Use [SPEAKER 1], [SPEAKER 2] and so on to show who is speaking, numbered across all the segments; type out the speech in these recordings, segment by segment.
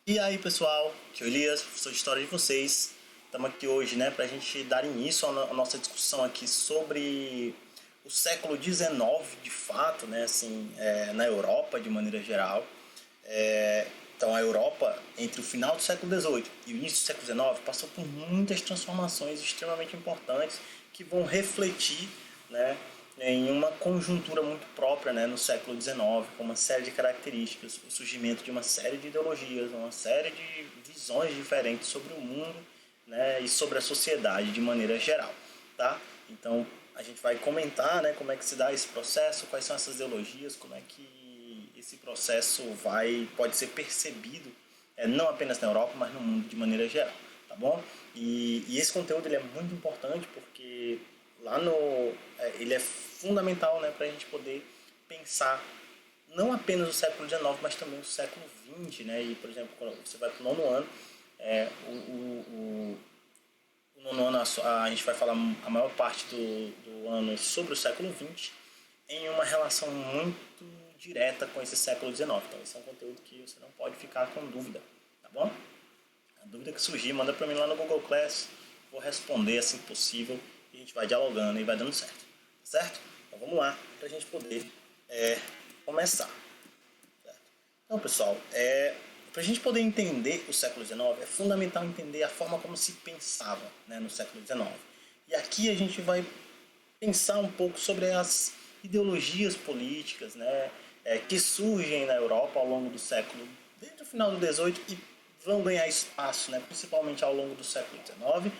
[SPEAKER 1] E aí pessoal, aqui é o Elias, professor de História de vocês. Estamos aqui hoje para a gente dar início à nossa discussão aqui sobre o século XIX de fato, na Europa de maneira geral. Então a Europa, entre o final do século XVIII e o início do século XIX, passou por muitas transformações extremamente importantes que vão refletir, né, em uma conjuntura muito própria, no século XIX, com uma série de características, o surgimento de uma série de ideologias, uma série de visões diferentes sobre o mundo, e sobre a sociedade de maneira geral, tá? Então a gente vai comentar, como é que se dá esse processo, quais são essas ideologias, como é que esse processo pode ser percebido, não apenas na Europa, mas no mundo de maneira geral, tá bom? E esse conteúdo ele é muito importante porque lá no ele é fundamental, para a gente poder pensar não apenas o século XIX, mas também o século XX, E, por exemplo, quando você vai para o nono ano, o nono ano a gente vai falar a maior parte do ano sobre o século XX em uma relação muito direta com esse século XIX. Então, esse é um conteúdo que você não pode ficar com dúvida, tá bom? A dúvida que surgir, manda para mim lá no Google Class, vou responder assim que possível e a gente vai dialogando e vai dando certo, tá certo? Então vamos lá para a gente poder começar. Certo? Então pessoal, para a gente poder entender o século XIX é fundamental entender a forma como se pensava, no século XIX. E aqui a gente vai pensar um pouco sobre as ideologias políticas, que surgem na Europa ao longo do século, desde o final do XVIII e vão ganhar espaço, principalmente ao longo do século XIX,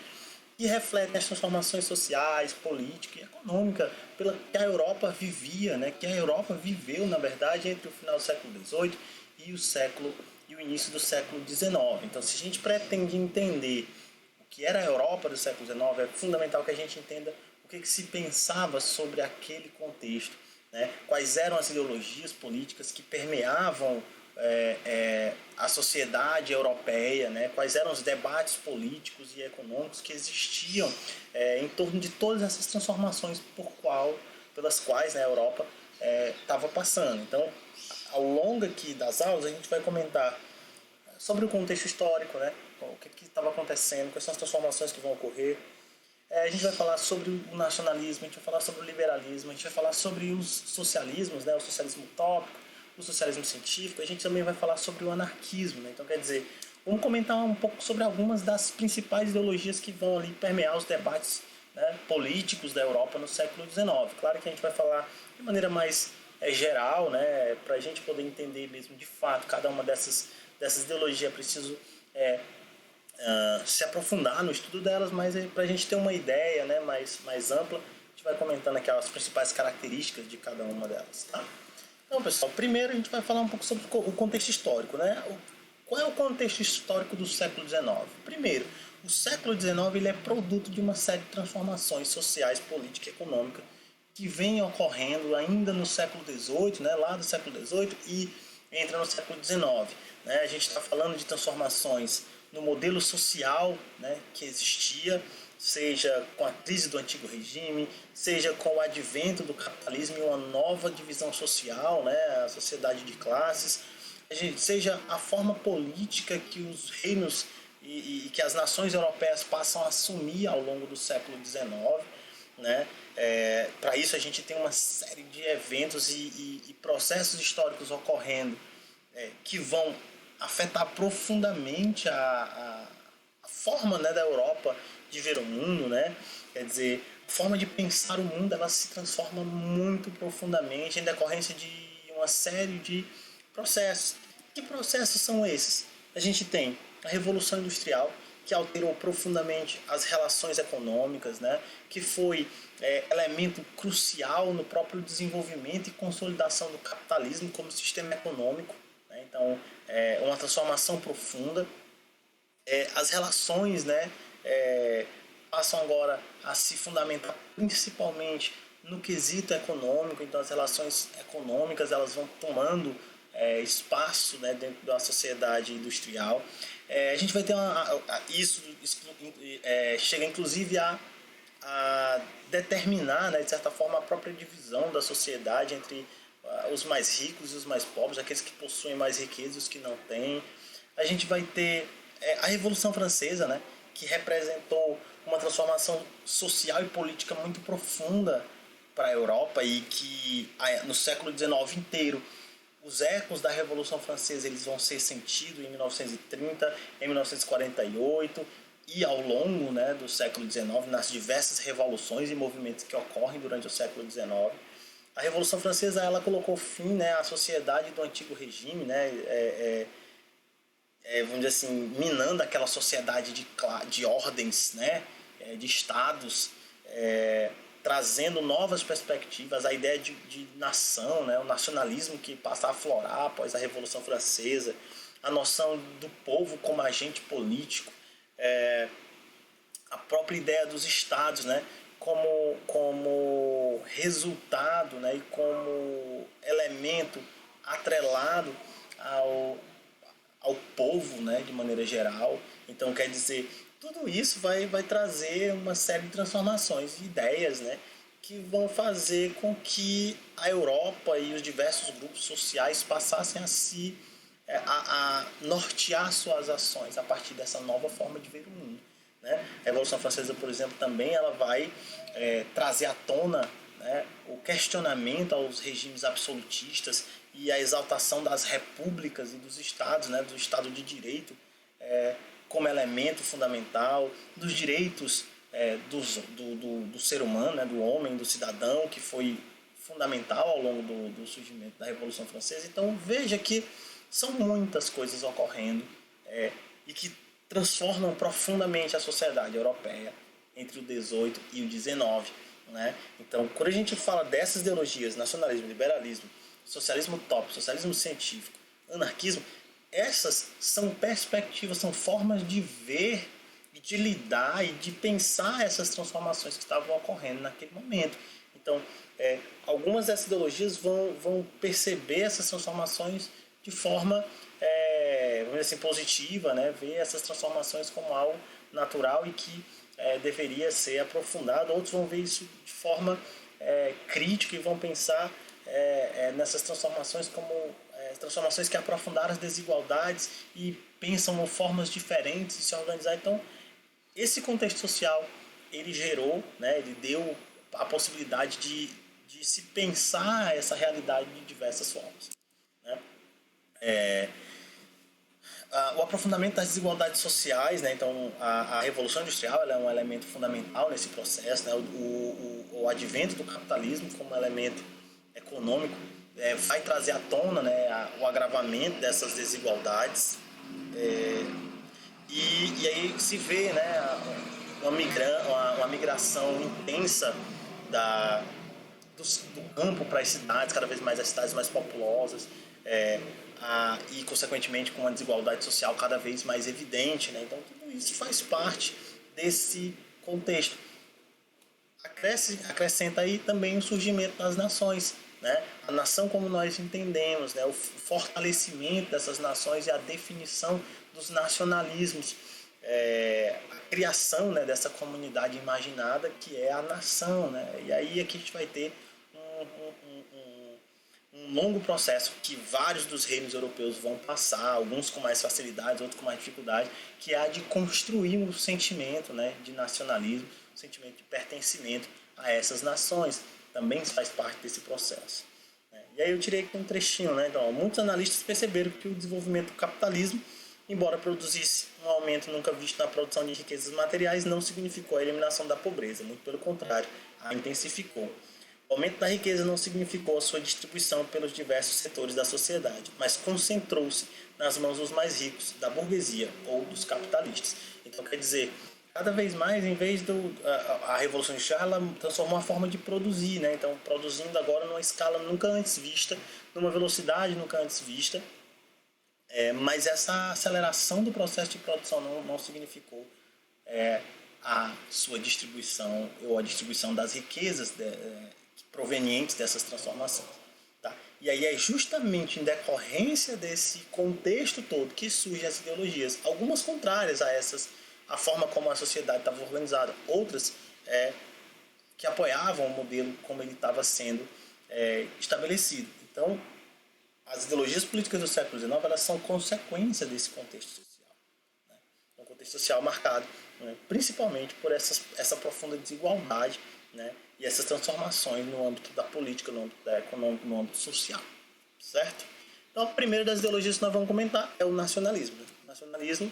[SPEAKER 1] que refletem as transformações sociais, políticas e econômicas pela que a Europa vivia, que a Europa viveu, na verdade, entre o final do século XVIII e o início do século XIX. Então, se a gente pretende entender o que era a Europa do século XIX, é fundamental que a gente entenda o que se pensava sobre aquele contexto, quais eram as ideologias políticas que permeavam a sociedade europeia, quais eram os debates políticos e econômicos que existiam em torno de todas essas transformações pelas quais a Europa estava passando. Então, ao longo aqui das aulas, a gente vai comentar sobre o contexto histórico, o que estava acontecendo, quais são as transformações que vão ocorrer. A gente vai falar sobre o nacionalismo, a gente vai falar sobre o liberalismo, a gente vai falar sobre os socialismos, o socialismo utópico, o socialismo científico, a gente também vai falar sobre o anarquismo. Então, quer dizer, vamos comentar um pouco sobre algumas das principais ideologias que vão ali permear os debates políticos da Europa no século XIX. Claro que a gente vai falar de maneira mais geral, para a gente poder entender mesmo de fato cada uma dessas ideologias. É preciso se aprofundar no estudo delas, mas para a gente ter uma ideia mais ampla, a gente vai comentando aqui as principais características de cada uma delas. Tá? Então, pessoal, primeiro a gente vai falar um pouco sobre o contexto histórico. Qual é o contexto histórico do século XIX? Primeiro, o século XIX ele é produto de uma série de transformações sociais, políticas e econômicas que vem ocorrendo ainda no século XVIII, lá do século XVIII e entra no século XIX. A gente está falando de transformações no modelo social que existia, seja com a crise do antigo regime, seja com o advento do capitalismo e uma nova divisão social, a sociedade de classes, seja a forma política que os reinos e que as nações europeias passam a assumir ao longo do século XIX. Para isso a gente tem uma série de eventos e processos históricos ocorrendo que vão afetar profundamente a forma da Europa de ver o mundo, Quer dizer, a forma de pensar o mundo ela se transforma muito profundamente em decorrência de uma série de processos. Que processos são esses? A gente tem a Revolução Industrial, que alterou profundamente as relações econômicas, que foi elemento crucial no próprio desenvolvimento e consolidação do capitalismo como sistema econômico. Então, uma transformação profunda. As relações passam agora a se fundamentar principalmente no quesito econômico. Então, as relações econômicas elas vão tomando espaço dentro da sociedade industrial. A gente vai ter isso chega inclusive a determinar, de certa forma, a própria divisão da sociedade entre os mais ricos e os mais pobres, aqueles que possuem mais riqueza e os que não têm. a gente vai ter a Revolução Francesa, né, que representou uma transformação social e política muito profunda para a Europa e que no século XIX inteiro os ecos da Revolução Francesa eles vão ser sentidos em 1930, em 1948 e ao longo, né, do século XIX, nas diversas revoluções e movimentos que ocorrem durante o século XIX. A Revolução Francesa ela colocou fim, né, à sociedade do antigo regime, né, vamos dizer assim, minando aquela sociedade de ordens, né, de estados, trazendo novas perspectivas, a ideia de nação, né, o nacionalismo que passa a aflorar após a Revolução Francesa, a noção do povo como agente político, a própria ideia dos estados, né, como resultado, né, e como elemento atrelado ao povo, né, de maneira geral. Então, quer dizer, tudo isso vai trazer uma série de transformações e ideias, né, que vão fazer com que a Europa e os diversos grupos sociais passassem a nortear suas ações a partir dessa nova forma de ver o mundo. Né? A Revolução Francesa, por exemplo, também ela vai trazer à tona, né, o questionamento aos regimes absolutistas e a exaltação das repúblicas e dos estados, né, do Estado de Direito, como elemento fundamental, dos direitos do ser humano, né, do homem, do cidadão, que foi fundamental ao longo do surgimento da Revolução Francesa. Então veja que são muitas coisas ocorrendo e que transformam profundamente a sociedade europeia entre o 18 e o 19. Né? Então, quando a gente fala dessas ideologias, nacionalismo, liberalismo, socialismo utópico, socialismo científico, anarquismo, essas são perspectivas, são formas de ver e de lidar e de pensar essas transformações que estavam ocorrendo naquele momento. Então, algumas dessas ideologias vão perceber essas transformações de forma vamos dizer assim, positiva, né? Ver essas transformações como algo natural e que deveria ser aprofundado. Outros vão ver isso de forma crítica e vão pensar nessas transformações como transformações que aprofundaram as desigualdades e pensam formas diferentes de se organizar. Então, esse contexto social, ele gerou, né, ele deu a possibilidade de se pensar essa realidade de diversas formas. Né? O aprofundamento das desigualdades sociais, né? Então a Revolução Industrial ela é um elemento fundamental nesse processo, né? O advento do capitalismo como elemento econômico vai trazer à tona, né, o agravamento dessas desigualdades e aí se vê, né, uma migração intensa do campo para as cidades, cada vez mais as cidades mais populosas, e consequentemente com uma desigualdade social cada vez mais evidente, né? Então tudo isso faz parte desse contexto. Acrescenta aí também o surgimento das nações, né? A nação como nós entendemos, né? O fortalecimento dessas nações e a definição dos nacionalismos, a criação, né, dessa comunidade imaginada que é a nação, né? E aí aqui a gente vai ter um longo processo que vários dos reinos europeus vão passar, alguns com mais facilidade, outros com mais dificuldade, que é a de construir um sentimento, né, de nacionalismo, um sentimento de pertencimento a essas nações. Também faz parte desse processo. E aí eu tirei aqui um trechinho, né? Então, muitos analistas perceberam que o desenvolvimento do capitalismo, embora produzisse um aumento nunca visto na produção de riquezas materiais, não significou a eliminação da pobreza, muito pelo contrário, a intensificou. O aumento da riqueza não significou a sua distribuição pelos diversos setores da sociedade, mas concentrou-se nas mãos dos mais ricos, da burguesia ou dos capitalistas. Então, quer dizer, cada vez mais, em vez a Revolução Industrial, ela transformou a forma de produzir, né? Então, produzindo agora numa escala nunca antes vista, numa velocidade nunca antes vista, mas essa aceleração do processo de produção não significou a sua distribuição ou a distribuição das riquezas provenientes dessas transformações. Tá? E aí é justamente em decorrência desse contexto todo que surgem as ideologias, algumas contrárias a forma como a sociedade estava organizada, outras que apoiavam o modelo como ele estava sendo estabelecido. Então, As ideologias políticas do século XIX elas são consequência desse contexto social. Né? Um contexto social marcado, né, principalmente por essa profunda desigualdade, né, e essas transformações no âmbito da política, no âmbito da econômica, no âmbito social. Certo? Então, a primeira das ideologias que nós vamos comentar é o nacionalismo. O nacionalismo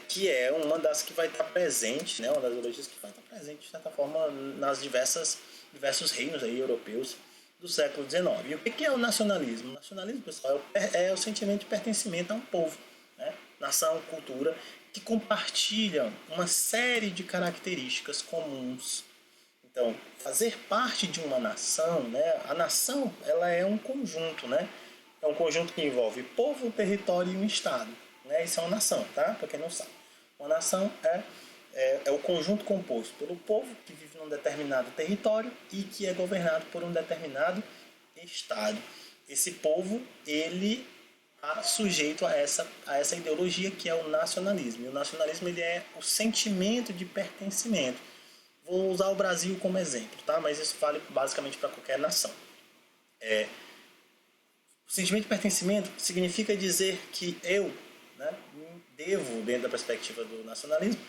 [SPEAKER 1] que é uma das que vai estar presente, né, uma das ideologias que vai estar presente, de certa forma, nas diversos reinos aí, europeus do século XIX. E o que é o nacionalismo? O nacionalismo, pessoal, é o sentimento de pertencimento a um povo, né, nação, cultura, que compartilham uma série de características comuns. Então, fazer parte de uma nação, né, a nação ela é um conjunto, né, é um conjunto que envolve povo, território e um estado. Né? Isso é uma nação, tá? Para quem não sabe. Uma nação é o conjunto composto pelo povo que vive num determinado território e que é governado por um determinado estado. Esse povo, ele está sujeito a essa ideologia que é o nacionalismo. E o nacionalismo ele é o sentimento de pertencimento. Vou usar o Brasil como exemplo, tá? Mas isso vale basicamente para qualquer nação. O sentimento de pertencimento significa dizer que eu, né, devo, dentro da perspectiva do nacionalismo,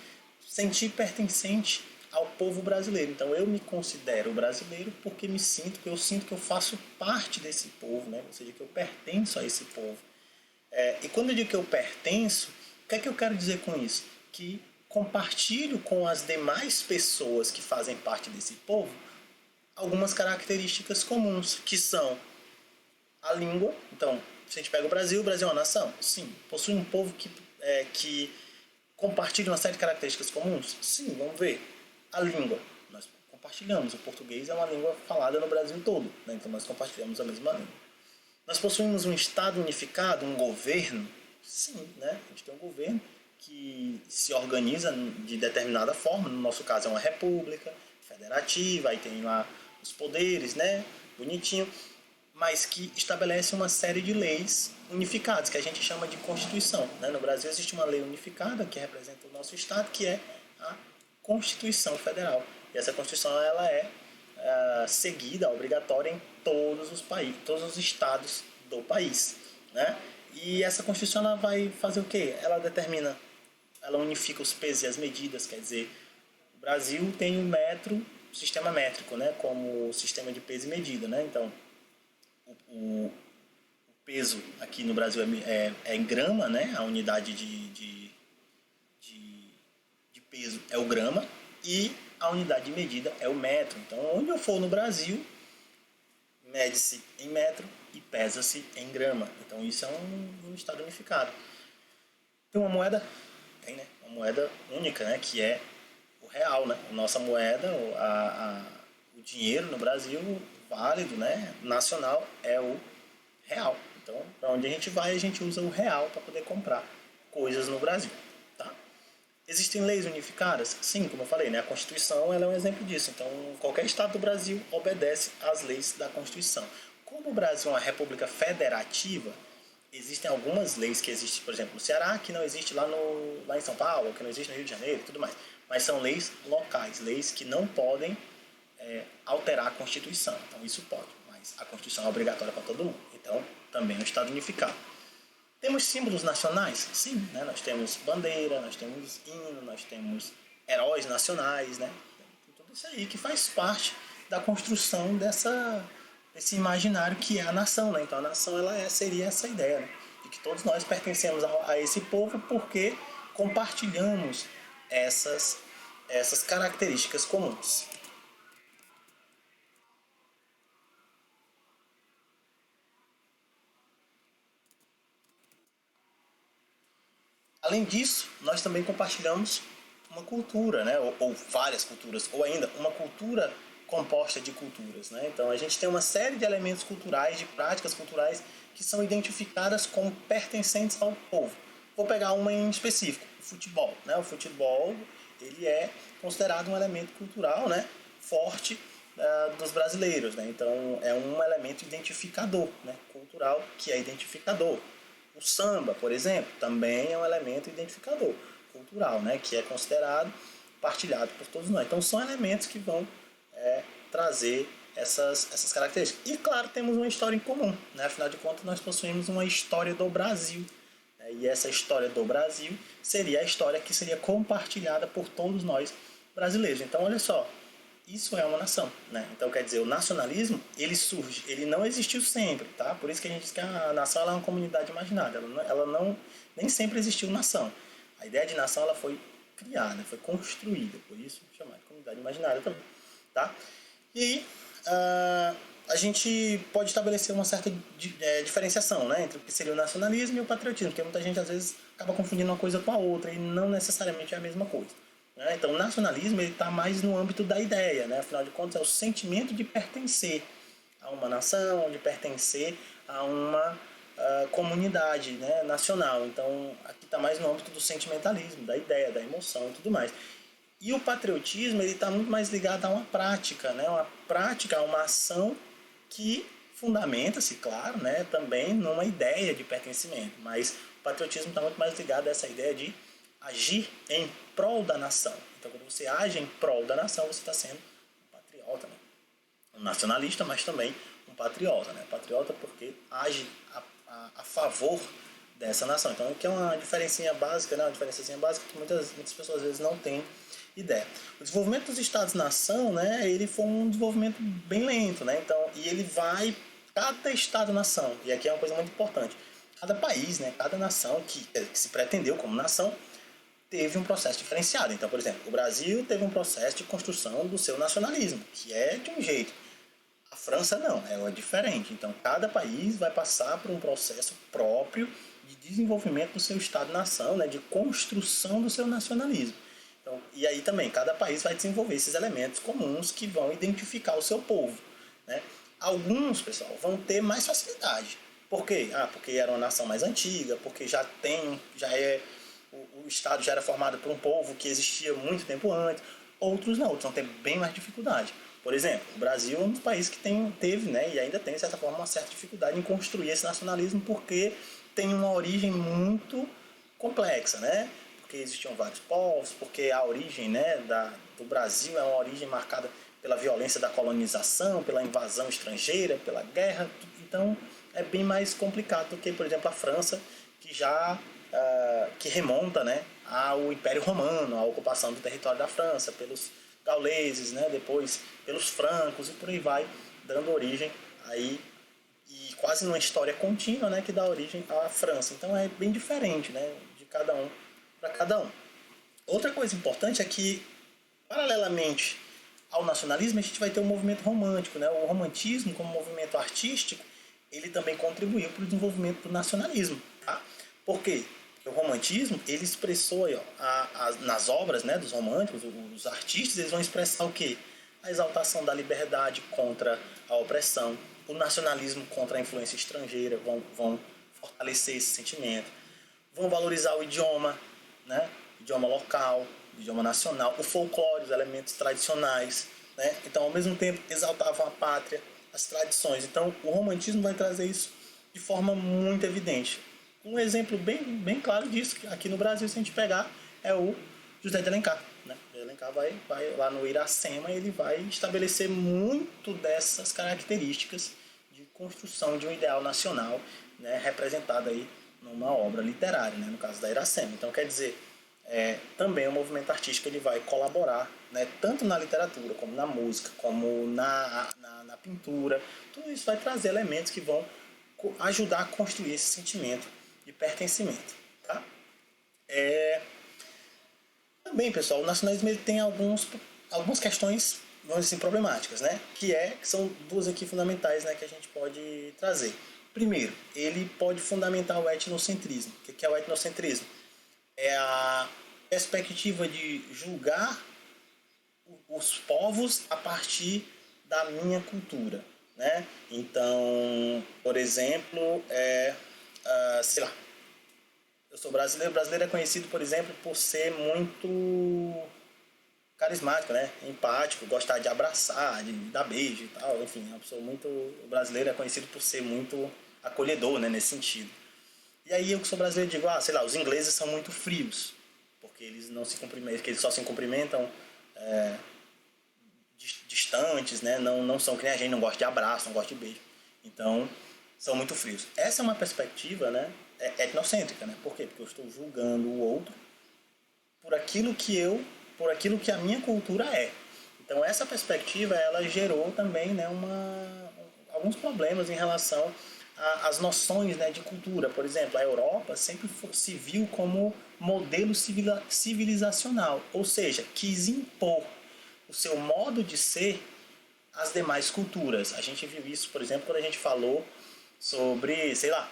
[SPEAKER 1] sentir pertencente ao povo brasileiro. Então eu me considero brasileiro porque eu sinto que eu faço parte desse povo, né? Ou seja, que eu pertenço a esse povo. E quando eu digo que eu pertenço, o que é que eu quero dizer com isso? Que compartilho com as demais pessoas que fazem parte desse povo algumas características comuns, que são a língua. Então, se a gente pega o Brasil é uma nação? Sim. Possui um povo que compartilha uma série de características comuns? Sim, vamos ver. A língua. Nós compartilhamos. O português é uma língua falada no Brasil todo. Né? Então, nós compartilhamos a mesma língua. Nós possuímos um Estado unificado, um governo? Sim, né? A gente tem um governo que se organiza de determinada forma. No nosso caso, é uma república federativa. Aí tem lá os poderes, né? Bonitinho. Mas que estabelece uma série de leis unificadas, que a gente chama de Constituição. Né? No Brasil existe uma lei unificada que representa o nosso Estado, que é a Constituição Federal. E essa Constituição ela é seguida, obrigatória em todos os países, todos os estados do país. Né? E essa Constituição ela vai fazer o quê? Ela unifica os pesos e as medidas, quer dizer, o Brasil tem o sistema métrico, né? Como sistema de peso e medida. Né? Então, o peso aqui no Brasil é em grama, né? A unidade de peso é o grama e a unidade de medida é o metro. Então, onde eu for no Brasil, mede-se em metro e pesa-se em grama. Então, isso é um estado unificado. Tem uma moeda? Tem, né? Uma moeda única, né? Que é o real, né? A nossa moeda, o dinheiro no Brasil válido, né, nacional, é o real. Então, para onde a gente vai, a gente usa o real para poder comprar coisas no Brasil. Tá? Existem leis unificadas? Sim, como eu falei, né, a Constituição ela é um exemplo disso. Então, qualquer estado do Brasil obedece às leis da Constituição. Como o Brasil é uma república federativa, existem algumas leis que existem, por exemplo, no Ceará, que não existe lá em São Paulo, que não existe no Rio de Janeiro e tudo mais. Mas são leis locais, leis que não podem alterar a Constituição. Então isso pode, mas a Constituição é obrigatória para todo mundo. Então também é um Estado unificado. Temos símbolos nacionais? Sim, né? Nós temos bandeira, nós temos hino, nós temos heróis nacionais, né? Tem tudo isso aí que faz parte da construção desse imaginário que é a nação, né? Então a nação seria essa ideia, né? De que todos nós pertencemos a esse povo porque compartilhamos essas características comuns. Além disso, nós também compartilhamos uma cultura, né? ou várias culturas, ou ainda uma cultura composta de culturas. Né? Então a gente tem uma série de elementos culturais, de práticas culturais que são identificadas como pertencentes ao povo. Vou pegar uma em específico, o futebol. Né? O futebol ele é considerado um elemento cultural, né? Forte dos brasileiros. Né? Então é um elemento identificador, né? Cultural que é identificador. O samba, por exemplo, também é um elemento identificador cultural, né? Que é considerado, partilhado por todos nós. Então são elementos que vão trazer essas características. E, claro, temos uma história em comum, né? Afinal de contas, nós possuímos uma história do Brasil. Né? E essa história do Brasil seria a história que seria compartilhada por todos nós brasileiros. Então, olha só, isso é uma nação, né? Então, quer dizer, o nacionalismo, ele não existiu sempre, tá? Por isso que a gente diz que a nação ela é uma comunidade imaginária, nem sempre existiu nação. A ideia de nação ela foi criada, foi construída, por isso chamada de comunidade imaginária também, tá? E aí, a gente pode estabelecer uma certa diferenciação, né, entre o que seria o nacionalismo e o patriotismo, porque muita gente às vezes acaba confundindo uma coisa com a outra e não necessariamente é a mesma coisa. Né? Então, o nacionalismo está mais no âmbito da ideia, né? Afinal de contas, é o sentimento de pertencer a uma nação, de pertencer a uma comunidade, né, nacional. Então, aqui está mais no âmbito do sentimentalismo, da ideia, da emoção e tudo mais. E o patriotismo ele está muito mais ligado a uma prática, né? Uma prática, a uma ação que fundamenta-se, claro, né, também numa ideia de pertencimento. Mas o patriotismo está muito mais ligado a essa ideia de agir em prol da nação. Então, quando você age em prol da nação, você está sendo um patriota, né? Um nacionalista, mas também um patriota, né? Patriota porque age a favor dessa nação. Então, aqui é uma diferencinha básica, né? Uma diferençazinha básica que muitas pessoas às vezes não têm ideia. O desenvolvimento dos Estados-nação, né? Ele foi um desenvolvimento bem lento, né? Então, e ele vai cada Estado-nação, e aqui é uma coisa muito importante, cada país, né? Cada nação que se pretendeu como nação teve um processo diferenciado. Então, por exemplo, o Brasil teve um processo de construção do seu nacionalismo, que é de um jeito. A França não, é diferente. Então, cada país vai passar por um processo próprio de desenvolvimento do seu Estado-nação, né, de construção do seu nacionalismo. Então, e aí também, cada país vai desenvolver esses elementos comuns que vão identificar o seu povo. Né? Alguns, pessoal, vão ter mais facilidade. Por quê? Porque era uma nação mais antiga, porque o Estado já era formado por um povo que existia muito tempo antes. Outros não, outros vão ter bem mais dificuldade. Por exemplo, o Brasil é um dos países que teve, né, e ainda tem, de certa forma, uma certa dificuldade em construir esse nacionalismo porque tem uma origem muito complexa, né? Porque existiam vários povos, porque a origem, né, do Brasil é uma origem marcada pela violência da colonização, pela invasão estrangeira, pela guerra. Então, é bem mais complicado do que, por exemplo, a França, que remonta, né, ao Império Romano, à ocupação do território da França pelos gauleses, né, depois pelos francos e por aí vai, dando origem aí e quase numa história contínua, né, que dá origem à França. Então é bem diferente, né, de cada um para cada um. Outra coisa importante é que, paralelamente ao nacionalismo, a gente vai ter o movimento romântico, né? O romantismo, como movimento artístico, ele também contribuiu para o desenvolvimento do nacionalismo. Tá? Por quê? Porque o romantismo, ele expressou aí, nas obras, né, dos românticos, os artistas, eles vão expressar o quê? A exaltação da liberdade contra a opressão, o nacionalismo contra a influência estrangeira, vão fortalecer esse sentimento, vão valorizar o idioma, né? O idioma local, o idioma nacional, o folclore, os elementos tradicionais, né? Então, ao mesmo tempo, exaltavam a pátria, as tradições. Então, o romantismo vai trazer isso de forma muito evidente. Um exemplo bem claro disso, que aqui no Brasil, se a gente pegar, é o José de Alencar. Né? José de Alencar vai lá no Iracema e ele vai estabelecer muito dessas características de construção de um ideal nacional, né, representado aí numa obra literária, né, no caso da Iracema. Então, quer dizer, também o movimento artístico ele vai colaborar, né, tanto na literatura, como na música, como na pintura. Tudo isso vai trazer elementos que vão ajudar a construir esse sentimento de pertencimento. Tá? Também, pessoal, o nacionalismo ele tem algumas questões, vamos dizer assim, problemáticas, né? Que são duas aqui fundamentais, né, que a gente pode trazer. Primeiro, ele pode fundamentar o etnocentrismo. O que é o etnocentrismo? É a perspectiva de julgar os povos a partir da minha cultura, né? Então, por exemplo, sei lá, eu sou brasileiro. O brasileiro é conhecido, por exemplo, por ser muito carismático, né? Empático, gostar de abraçar, de dar beijo e tal. Enfim, é uma pessoa muito... O brasileiro é conhecido por ser muito acolhedor, né? Nesse sentido. E aí eu que sou brasileiro digo, sei lá, os ingleses são muito frios, porque eles não se cumprimentam, que eles só se cumprimentam distantes, né? Não são que nem a gente, não gosta de abraço, não gosta de beijo. Então, são muito frios. Essa é uma perspectiva, né, etnocêntrica, né? Por quê? Porque eu estou julgando o outro por aquilo que a minha cultura é. Então essa perspectiva ela gerou também, né, alguns problemas em relação às noções, né, de cultura. Por exemplo, a Europa sempre se viu como modelo civilizacional, ou seja, quis impor o seu modo de ser às demais culturas. A gente viu isso, por exemplo, quando a gente falou sobre, sei lá,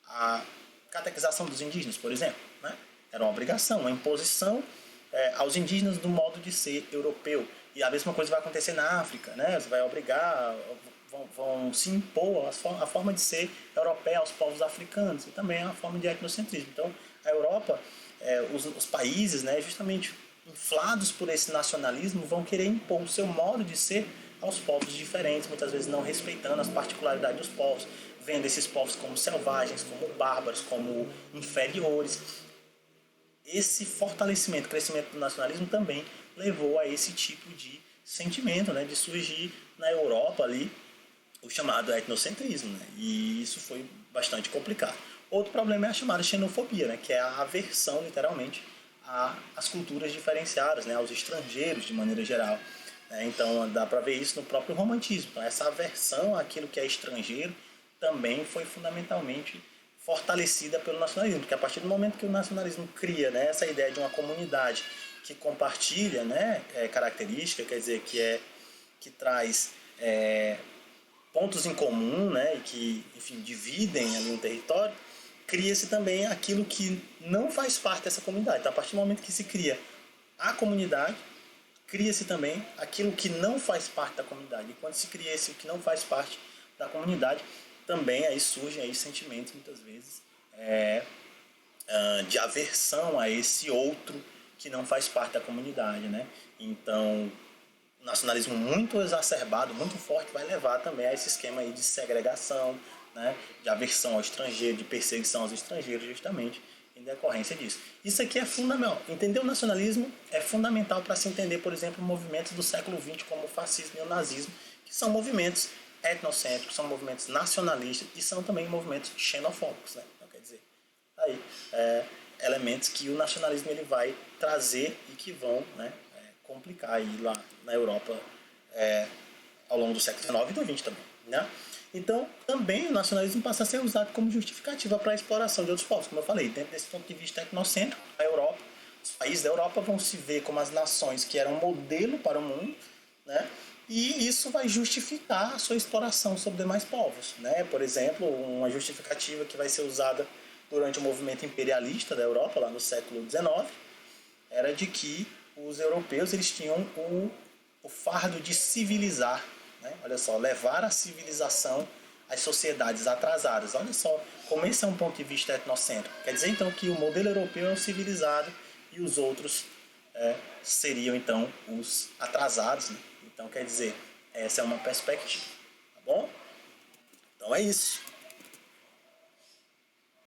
[SPEAKER 1] a catequização dos indígenas, por exemplo, né? Era uma obrigação, uma imposição aos indígenas do modo de ser europeu. E a mesma coisa vai acontecer na África, né? Você vai obrigar, vão se impor a forma de ser europeia aos povos africanos e também a forma de etnocentrismo. Então, a Europa, os países, né, justamente inflados por esse nacionalismo, vão querer impor o seu modo de ser aos povos diferentes, muitas vezes não respeitando as particularidades dos povos, vendo esses povos como selvagens, como bárbaros, como inferiores. Esse fortalecimento, crescimento do nacionalismo também levou a esse tipo de sentimento, né, de surgir na Europa ali o chamado etnocentrismo, né, e isso foi bastante complicado. Outro problema é a chamada xenofobia, né, que é a aversão, literalmente, às culturas diferenciadas, né, aos estrangeiros de maneira geral. Então dá para ver isso no próprio romantismo. Então, essa aversão àquilo que é estrangeiro também foi fundamentalmente fortalecida pelo nacionalismo, porque a partir do momento que o nacionalismo cria, né, essa ideia de uma comunidade que compartilha, né, características, quer dizer, que traz pontos em comum, né, e que, enfim, dividem ali um território, cria-se também aquilo que não faz parte dessa comunidade. Então, a partir do momento que se cria a comunidade, cria-se também aquilo que não faz parte da comunidade. E quando se cria esse que não faz parte da comunidade, também aí surgem aí sentimentos, muitas vezes, de aversão a esse outro que não faz parte da comunidade, né? Então, o nacionalismo muito exacerbado, muito forte, vai levar também a esse esquema aí de segregação, né? De aversão ao estrangeiro, de perseguição aos estrangeiros, justamente em decorrência disso. Isso aqui é fundamental. Entender o nacionalismo é fundamental para se entender, por exemplo, movimentos do século XX como o fascismo e o nazismo, que são movimentos etnocêntricos, são movimentos nacionalistas e são também movimentos xenofóbicos, né? Então, quer dizer, aí elementos que o nacionalismo ele vai trazer e que vão, né, complicar aí lá na Europa ao longo do século XIX e do XX também, né? Então, também o nacionalismo passa a ser usado como justificativa para a exploração de outros povos. Como eu falei, dentro desse ponto de vista etnocêntrico, a Europa, os países da Europa vão se ver como as nações que eram modelo para o mundo, né? E isso vai justificar a sua exploração sobre demais povos, né? Por exemplo, uma justificativa que vai ser usada durante o movimento imperialista da Europa, lá no século XIX, era de que os europeus eles tinham o fardo de civilizar, né? Olha só, levar a civilização às sociedades atrasadas. Olha só como esse é um ponto de vista etnocêntrico. Quer dizer, então, que o modelo europeu é o civilizado e os outros seriam, então, os atrasados, né? Então, quer dizer, essa é uma perspectiva. Tá bom? Então é isso.